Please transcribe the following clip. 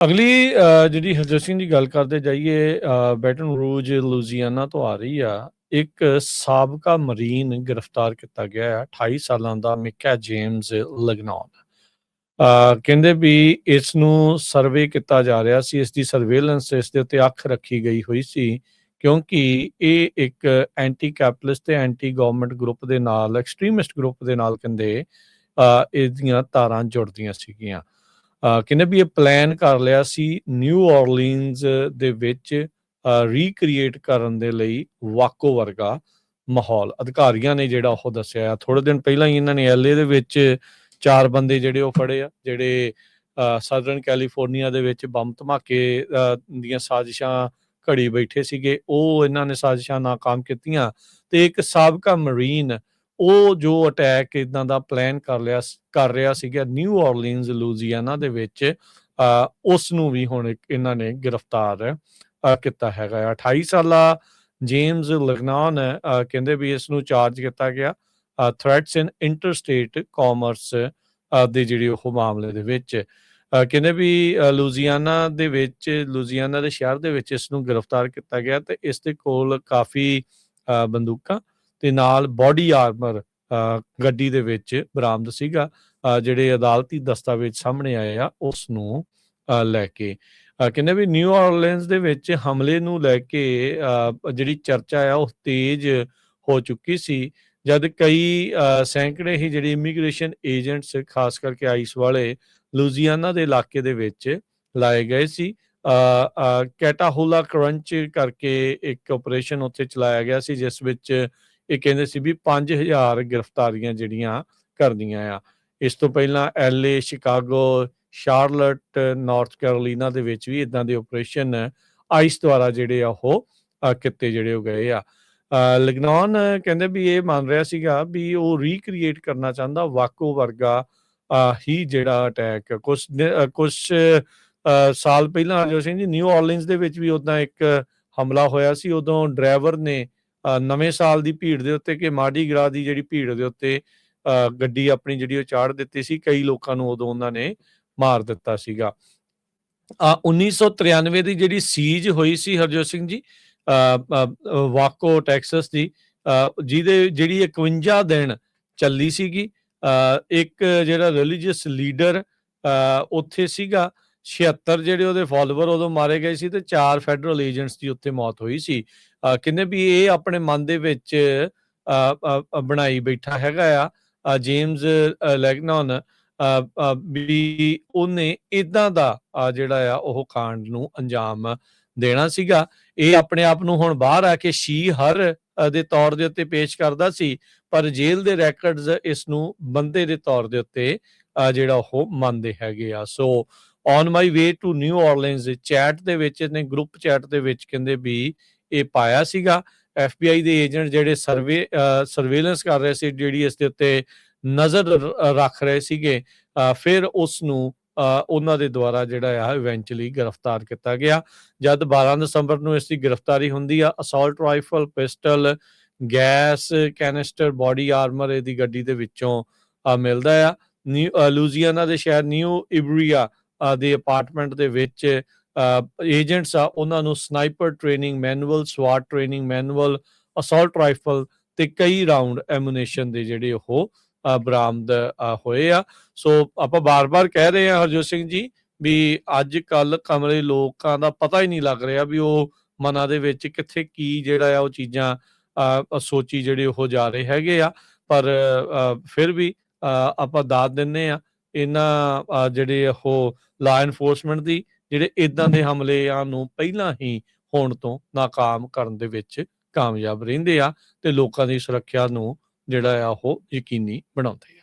ਅਗਲੀ ਜਿਹੜੀ ਹਰਜੋਤ ਸਿੰਘ ਦੀ ਗੱਲ ਕਰਦੇ ਜਾਈਏ ਬੈਟਨ ਰੂਜ ਲੂਜ਼ੀਆਨਾ ਤੋਂ ਆ ਰਹੀ ਆ। ਇੱਕ ਸਾਬਕਾ ਮਰੀਨ ਗ੍ਰਿਫਤਾਰ ਕੀਤਾ ਗਿਆ ਹੈ 28 ਸਾਲਾਂ ਦਾ ਮਿਕਾ ਜੇਮਸ ਲਗਨੌਨ। ਕਹਿੰਦੇ ਵੀ ਇਸ ਨੂੰ ਸਰਵੇ ਕੀਤਾ ਜਾ ਰਿਹਾ ਸੀ, ਇਸ ਦੀ ਸਰਵੇਲੈਂਸ ਇਸ ਦੇ ਉੱਤੇ ਅੱਖ ਰੱਖੀ ਗਈ ਹੋਈ ਸੀ ਕਿਉਂਕਿ ਇਹ ਇੱਕ ਐਂਟੀ ਕੈਪੀਟਲਿਸਟ ਤੇ ਐਂਟੀ ਗਵਰਨਮੈਂਟ ਗਰੁੱਪ ਦੇ ਨਾਲ, ਐਕਸਟ੍ਰੀਮਿਸਟ ਗਰੁੱਪ ਦੇ ਨਾਲ ਕਹਿੰਦੇ ਇਹਦੀਆਂ ਤਾਰਾਂ ਜੁੜਦੀਆਂ ਸੀਗੀਆਂ। ਕਹਿੰਦੇ ਵੀ ਇਹ ਪਲਾਨ ਕਰ ਲਿਆ ਸੀ ਨਿਊ ਔਰਲੀਨਜ਼ ਦੇ ਵਿੱਚ ਰੀਕ੍ਰੀਏਟ ਕਰਨ ਦੇ ਲਈ ਵਾਕੋ ਵਰਗਾ ਮਾਹੌਲ। ਅਧਿਕਾਰੀਆਂ ਨੇ ਜਿਹੜਾ ਉਹ ਦੱਸਿਆ, ਥੋੜੇ ਦਿਨ ਪਹਿਲਾਂ ਹੀ ਇਹਨਾਂ ਨੇ LA ਦੇ ਵਿੱਚ 4 ਬੰਦੇ ਜਿਹੜੇ ਉਹ ਫੜੇ ਆ, ਜਿਹੜੇ ਸਾਊਦਰਨ ਕੈਲੀਫੋਰਨੀਆ ਦੇ ਵਿੱਚ ਬੰਬ ਧਮਾਕੇ ਦੀਆਂ ਸਾਜ਼ਿਸ਼ਾਂ ਘੜੀ ਬੈਠੇ ਸੀਗੇ। ਉਹ ਇਹਨਾਂ ਨੇ ਸਾਜ਼ਿਸ਼ਾਂ ਨਾਕਾਮ ਕੀਤੀਆਂ ਤੇ ਇੱਕ ਸਾਬਕਾ ਮਰੀਨ ਉਹ ਜੋ ਅਟੈਕ ਇੱਦਾਂ ਦਾ ਪਲਾਨ ਕਰ ਰਿਹਾ ਸੀਗਾ ਨਿਊ ਔਰਲੀਨਜ਼ ਲੂਜ਼ੀਆਨਾ ਦੇ ਵਿੱਚ, ਉਸ ਨੂੰ ਵੀ ਹੁਣ ਇਹਨਾਂ ਨੇ ਗ੍ਰਿਫਤਾਰ ਕੀਤਾ ਹੈਗਾ। 28 ਸਾਲਾ ਜੇਮਸ ਲਗਨੌਨ ਕਹਿੰਦੇ ਵੀ ਇਸ ਨੂੰ ਚਾਰਜ ਕੀਤਾ ਗਿਆ ਥ੍ਰੈਟਸ ਇਨ ਇੰਟਰਸਟੇਟ ਕਾਮਰਸ ਦੇ ਜਿਹੜੇ ਉਹ ਮਾਮਲੇ ਦੇ ਵਿੱਚ। ਕਹਿੰਦੇ ਵੀ ਲੂਜ਼ੀਆਨਾ ਦੇ ਸ਼ਹਿਰ ਦੇ ਵਿੱਚ ਇਸ ਨੂੰ ਗ੍ਰਿਫਤਾਰ ਕੀਤਾ ਗਿਆ ਤੇ ਇਸ ਦੇ ਕੋਲ ਕਾਫੀ ਬੰਦੂਕਾਂ ਤੇ ਨਾਲ ਬਾਡੀ ਆਰਮਰ ਗੱਡੀ ਦੇ ਵਿੱਚ ਬਰਾਮਦ ਸੀਗਾ। ਜਿਹੜੇ ਅਦਾਲਤੀ ਦਸਤਾਵੇਜ਼ ਸਾਹਮਣੇ ਆਏ ਆ ਉਸ ਨੂੰ ਲੈ ਕੇ ਕਹਿੰਦੇ ਵੀ ਨਿਊ ਔਰਲੀਨਜ਼ ਦੇ ਵਿੱਚ ਹਮਲੇ ਨੂੰ ਲੈ ਕੇ ਜਿਹੜੀ ਚਰਚਾ ਆ ਉਹ ਤੇਜ਼ ਹੋ ਚੁੱਕੀ ਸੀ, ਜਦ ਕਈ ਸੈਂਕੜੇ ਹੀ ਜਿਹੜੇ ਇਮੀਗ੍ਰੇਸ਼ਨ ਏਜੰਟਸ ਖਾਸ ਕਰਕੇ ਆਈਸ ਵਾਲੇ ਲੂਜ਼ੀਆਨਾ ਦੇ ਇਲਾਕੇ ਦੇ ਵਿੱਚ ਲਾਏ ਗਏ ਸੀ। ਕੈਟਾਹੂਲਾ ਕਰੰਚ ਕਰਕੇ ਇੱਕ ਆਪਰੇਸ਼ਨ ਉੱਥੇ ਚਲਾਇਆ ਗਿਆ ਸੀ, ਜਿਸ ਵਿੱਚ ਇਹ ਕਹਿੰਦੇ ਸੀ ਵੀ 5000 ਗ੍ਰਿਫਤਾਰੀਆਂ ਜਿਹੜੀਆਂ ਕਰਦੀਆਂ ਆ। ਇਸ ਤੋਂ ਪਹਿਲਾਂ LA, Chicago, Charlotte, north Carolina ਦੇ ਵਿੱਚ ਵੀ ਇਦਾਂ ਦੇ ਆਪਰੇਸ਼ਨ ਆਈਸ ਦੁਆਰਾ ਜਿਹੜੇ ਆ ਉਹ ਕਿਤੇ ਜਿਹੜੇ ਹੋ ਗਏ ਆ। ਲਗਨੌਨ ਕਹਿੰਦੇ ਵੀ ਇਹ ਮੰਨ ਰਿਹਾ ਸੀਗਾ ਵੀ ਉਹ ਰੀਕ੍ਰੀਏਟ ਕਰਨਾ ਚਾਹੁੰਦਾ ਵਾਕੋ ਵਰਗਾ ਹੀ ਜਿਹੜਾ ਅਟੈਕ ਕੁਛ ਸਾਲ ਪਹਿਲਾਂ ਹਰਜੋਤ ਸਿੰਘ ਜੀ ਨਿਊ ਔਰਲੀਨਜ਼ ਦੇ ਵਿੱਚ ਵੀ ਉਦਾਂ ਇੱਕ ਹਮਲਾ ਹੋਇਆ ਸੀ। ਉਦੋਂ ਡਰਾਈਵਰ ਨੇ ਨਵੇਂ ਸਾਲ ਦੀ ਭੀੜ ਦੇ ਉੱਤੇ ਕਿ ਮਾਰਡੀ ਗਰਾ ਦੀ ਜਿਹੜੀ ਭੀੜ ਦੇ ਉੱਤੇ ਗੱਡੀ ਆਪਣੀ ਜਿਹੜੀ ਉਹ ਚਾੜ ਦਿੱਤੀ ਸੀ। ਕਈ ਲੋਕਾਂ ਨੂੰ ਉਦੋਂ ਉਹਨਾਂ ਨੇ ਮਾਰ ਦਿੱਤਾ ਸੀਗਾ। 1993 ਦੀ ਜਿਹੜੀ ਸੀਜ ਹੋਈ ਸੀ ਹਰਜੋਤ ਸਿੰਘ ਜੀ ਵਾਕੋ ਟੈਕਸਸ ਦੀ, ਜਿਹੜੀ 51 ਦਿਨ ਚੱਲੀ ਸੀਗੀ। ਇੱਕ ਜਿਹੜਾ ਰਿਲੀਜੀਅਸ ਲੀਡਰ ਉੱਥੇ ਸੀਗਾ, 76 ਜਿਹੜੇ ਉਹਦੇ ਫਾਲੋਵਰ ਉਦੋਂ ਮਾਰੇ ਗਏ ਸੀ ਤੇ 4 ਫੈਡਰਲ ਏਜੰਟਸ ਦੀ ਉੱਥੇ ਮੌਤ ਹੋਈ ਸੀ। ਕਹਿੰਦੇ ਵੀ ਇਹ ਆਪਣੇ ਮਨ ਦੇ ਵਿੱਚ ਬਣਾਈ ਬੈਠਾ ਹੈਗਾ ਆ ਜੇਮਸ ਲੈਗਨੌਨ ਵੀ ਉਹਨੇ ਇਦਾਂ ਦਾ ਜਿਹੜਾ ਆ ਉਹ ਕਾਂਡ ਨੂੰ ਅੰਜਾਮ ਦੇਣਾ ਸੀਗਾ। ਇਹ ਆਪਣੇ ਆਪ ਨੂੰ ਹੁਣ ਬਾਹਰ ਆ ਕੇ ਸ਼ੀਹਰ ਦੇ ਤੌਰ ਦੇ ਉੱਤੇ ਪੇਸ਼ ਕਰਦਾ ਸੀ, ਪਰ ਜੇਲ੍ਹ ਦੇ ਰੈਕਰਡਸ ਇਸ ਨੂੰ ਬੰਦੇ ਦੇ ਤੌਰ ਦੇ ਉੱਤੇ ਜਿਹੜਾ ਉਹ ਮੰਨਦੇ ਹੈਗੇ ਆ। So on my way to New Orleans chat ਦੇ ਵਿੱਚ, ਇਹਨੇ ਗਰੁੱਪ ਚੈਟ ਦੇ ਵਿੱਚ ਕਹਿੰਦੇ ਵੀ ਇਹ ਪਾਇਆ ਸੀਗਾ। FBI ਦੇ ਏਜੰਟ ਜਿਹੜੇ ਸਰਵੇਲੈਂਸ ਕਰ ਰਹੇ ਸੀ, ਜਿਹੜੀ ਇਸ ਦੇ ਉੱਤੇ ਨਜ਼ਰ ਰੱਖ ਰਹੇ ਸੀਗੇ, ਫਿਰ ਉਸ ਨੂੰ ਉਹਨਾਂ ਦੇ ਦੁਆਰਾ ਜਿਹੜਾ ਆ ਇਵੈਂਚੁਅਲੀ ਗ੍ਰਿਫਤਾਰ ਕੀਤਾ ਗਿਆ। ਜਦ 12 ਦਸੰਬਰ ਨੂੰ ਇਸ ਦੀ ਗ੍ਰਿਫਤਾਰੀ ਹੁੰਦੀ ਆ, assault rifle, pistol, gas canister, body armour ਇਹਦੀ ਗੱਡੀ ਦੇ ਵਿੱਚੋਂ ਮਿਲਦਾ ਆ। ਲੂਜ਼ੀਆਨਾ ਦੇ ਸ਼ਹਿਰ ਨਿਊ ਇਬਰੀਆ ਦੇ ਅਪਾਰਟਮੈਂਟ ਦੇ ਵਿੱਚ ਏਜੰਟਸ ਆ ਉਹਨਾਂ ਨੂੰ ਸਨਾਈਪਰ ਟ੍ਰੇਨਿੰਗ ਮੈਨੂਅਲ, ਸਵਾਟ ਟ੍ਰੇਨਿੰਗ ਮੈਨੂਅਲ, ਅਸਾਲਟ ਰਾਈਫਲ ਤੇ ਕਈ ਰਾਉਂਡ ਐਮੂਨੇਸ਼ਨ ਦੇ ਜਿਹੜੇ ਉਹ ਬਰਾਮਦ ਹੋਏ ਆ। ਸੋ ਆਪਾਂ ਬਾਰ-ਬਾਰ ਕਹਿ ਰਹੇ ਹਾਂ ਹਰਜੋਤ ਸਿੰਘ ਜੀ ਵੀ ਅੱਜ ਕੱਲ ਕਮਲੇ ਲੋਕਾਂ ਦਾ ਪਤਾ ਹੀ ਨਹੀਂ ਲੱਗ ਰਿਹਾ ਵੀ ਉਹ ਮਨਾਂ ਦੇ ਵਿੱਚ ਕਿੱਥੇ ਕੀ ਜਿਹੜਾ ਆ ਉਹ ਚੀਜ਼ਾਂ ਸੋਚੀ ਜਿਹੜੇ ਉਹ ਜਾ ਰਹੇ ਹੈਗੇ ਆ। ਪਰ ਫਿਰ ਵੀ ਆਪਾਂ ਦਾਦ ਦਿੰਦੇ ਆ ਇਹਨਾਂ ਜਿਹੜੇ ਉਹ ਲਾ ਐਨਫੋਰਸਮੈਂਟ ਦੀ, ਜਿਹੜੇ ਇਦਾਂ ਦੇ ਹਮਲਿਆਂ ਨੂੰ ਪਹਿਲਾਂ ਹੀ ਹੋਣ ਤੋਂ ਨਾਕਾਮ ਕਰਨ ਦੇ ਵਿੱਚ ਕਾਮਯਾਬ ਰਹਿੰਦੇ ਆ ਤੇ ਲੋਕਾਂ ਦੀ ਸੁਰੱਖਿਆ ਨੂੰ ਜਿਹੜਾ ਆ ਉਹ ਯਕੀਨੀ ਬਣਾਉਂਦੇ ਆ।